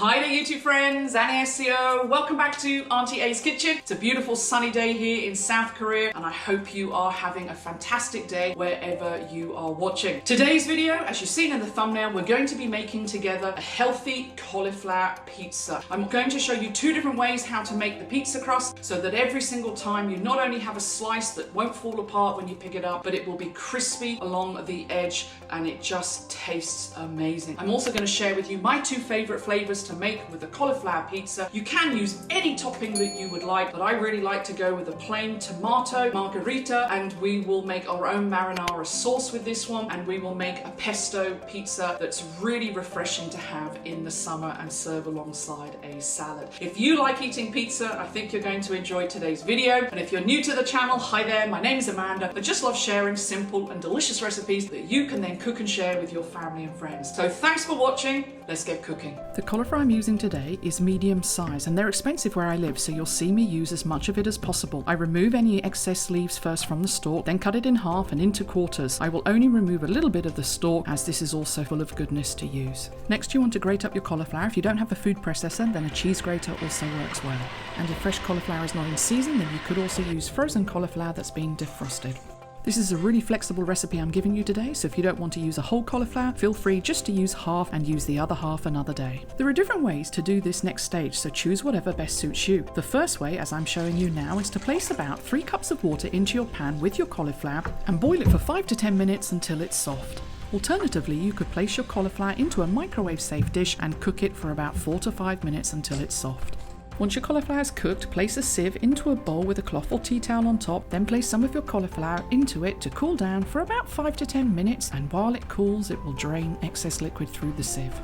Hi there YouTube friends, Annie SEO. Welcome back to Auntie A's Kitchen. It's a beautiful sunny day here in South Korea and I hope you are having a fantastic day wherever you are watching. Today's video, as you've seen in the thumbnail, we're going to be making together a healthy cauliflower pizza. I'm going to show you two different ways how to make the pizza crust so that every single time you not only have a slice that won't fall apart when you pick it up, but it will be crispy along the edge and it just tastes amazing. I'm also going to share with you my two favorite flavors to make with a cauliflower pizza. You can use any topping that you would like, but I really like to go with a plain tomato margherita, and we will make our own marinara sauce with this one, and we will make a pesto pizza that's really refreshing to have in the summer and serve alongside a salad. If you like eating pizza, I think you're going to enjoy today's video. And if you're new to the channel, hi there, my name is Amanda. I just love sharing simple and delicious recipes that you can then cook and share with your family and friends. So thanks for watching. Let's get cooking. The cauliflower I'm using today is medium size and they're expensive where I live, so you'll see me use as much of it as possible. I remove any excess leaves first from the stalk, then cut it in half and into quarters. I will only remove a little bit of the stalk as this is also full of goodness to use. Next, you want to grate up your cauliflower. If you don't have a food processor, then a cheese grater also works well. And if fresh cauliflower is not in season, then you could also use frozen cauliflower that's been defrosted. This is a really flexible recipe I'm giving you today, so if you don't want to use a whole cauliflower, feel free just to use half and use the other half another day. There are different ways to do this next stage, so choose whatever best suits you. The first way, as I'm showing you now, is to place about 3 cups of water into your pan with your cauliflower and boil it for 5 to 10 minutes until it's soft. Alternatively, you could place your cauliflower into a microwave-safe dish and cook it for about 4 to 5 minutes until it's soft. Once your cauliflower is cooked, place a sieve into a bowl with a cloth or tea towel on top, then place some of your cauliflower into it to cool down for about 5 to 10 minutes, and while it cools, it will drain excess liquid through the sieve.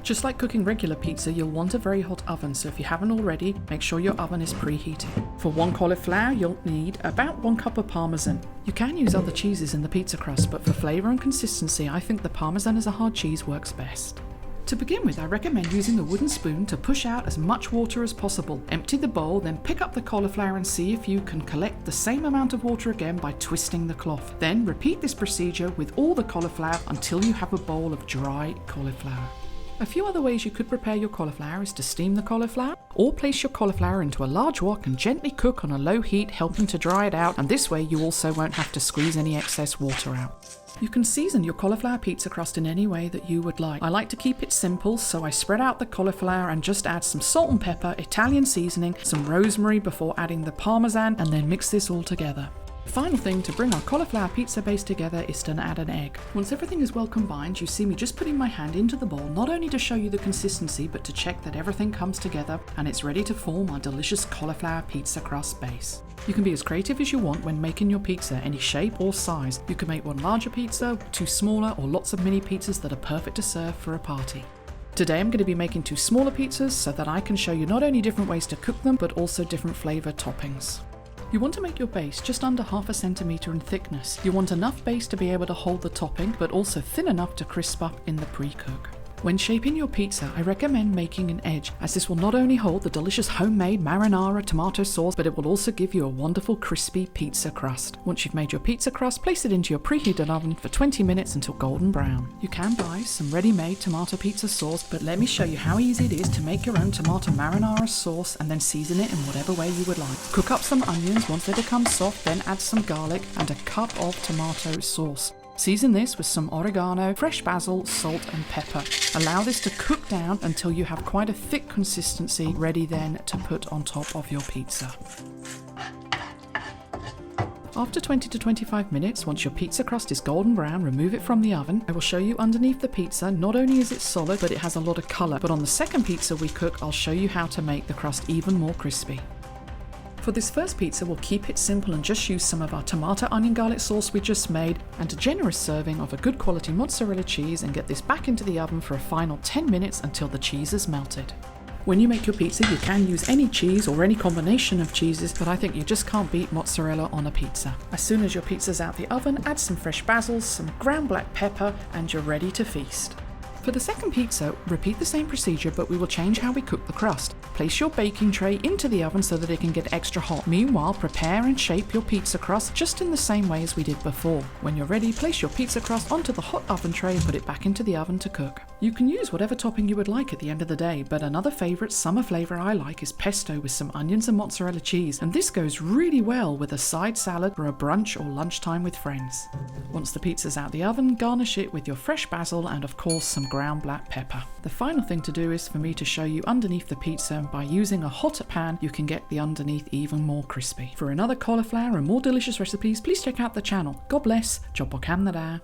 Just like cooking regular pizza, you'll want a very hot oven, so if you haven't already, make sure your oven is preheated. For 1 cauliflower, you'll need about 1 cup of Parmesan. You can use other cheeses in the pizza crust, but for flavour and consistency, I think the Parmesan as a hard cheese works best. To begin with, I recommend using a wooden spoon to push out as much water as possible. Empty the bowl, then pick up the cauliflower and see if you can collect the same amount of water again by twisting the cloth. Then repeat this procedure with all the cauliflower until you have a bowl of dry cauliflower. A few other ways you could prepare your cauliflower is to steam the cauliflower, or place your cauliflower into a large wok and gently cook on a low heat, helping to dry it out, and this way you also won't have to squeeze any excess water out. You can season your cauliflower pizza crust in any way that you would like. I like to keep it simple, so I spread out the cauliflower and just add some salt and pepper, Italian seasoning, some rosemary before adding the Parmesan, and then mix this all together. The final thing to bring our cauliflower pizza base together is to add an egg. Once everything is well combined, you see me just putting my hand into the bowl, not only to show you the consistency, but to check that everything comes together and it's ready to form our delicious cauliflower pizza crust base. You can be as creative as you want when making your pizza, any shape or size. You can make one larger pizza, 2 smaller, or lots of mini pizzas that are perfect to serve for a party. Today I'm going to be making 2 smaller pizzas so that I can show you not only different ways to cook them, but also different flavour toppings. You want to make your base just under 1/2 centimetre in thickness. You want enough base to be able to hold the topping, but also thin enough to crisp up in the pre-cook. When shaping your pizza, I recommend making an edge, as this will not only hold the delicious homemade marinara tomato sauce, but it will also give you a wonderful crispy pizza crust. Once you've made your pizza crust, place it into your preheated oven for 20 minutes until golden brown. You can buy some ready-made tomato pizza sauce, but let me show you how easy it is to make your own tomato marinara sauce and then season it in whatever way you would like. Cook up some onions. Once they become soft, then add some garlic and a cup of tomato sauce. Season this with some oregano, fresh basil, salt and pepper. Allow this to cook down until you have quite a thick consistency, ready then to put on top of your pizza. After 20 to 25 minutes, once your pizza crust is golden brown, remove it from the oven. I will show you underneath the pizza, not only is it solid, but it has a lot of colour. But on the second pizza we cook, I'll show you how to make the crust even more crispy. For this first pizza, we'll keep it simple and just use some of our tomato onion garlic sauce we just made and a generous serving of a good quality mozzarella cheese, and get this back into the oven for a final 10 minutes until the cheese is melted. When you make your pizza, you can use any cheese or any combination of cheeses, but I think you just can't beat mozzarella on a pizza. As soon as your pizza's out the oven, add some fresh basil, some ground black pepper, and you're ready to feast. For the second pizza, repeat the same procedure, but we will change how we cook the crust. Place your baking tray into the oven so that it can get extra hot. Meanwhile, prepare and shape your pizza crust just in the same way as we did before. When you're ready, place your pizza crust onto the hot oven tray and put it back into the oven to cook. You can use whatever topping you would like at the end of the day, but another favourite summer flavour I like is pesto with some onions and mozzarella cheese, and this goes really well with a side salad for a brunch or lunchtime with friends. Once the pizza's out the oven, garnish it with your fresh basil and of course some ground black pepper. The final thing to do is for me to show you underneath the pizza, and by using a hotter pan you can get the underneath even more crispy. For another cauliflower and more delicious recipes, please check out the channel. God bless, Job och hamnada.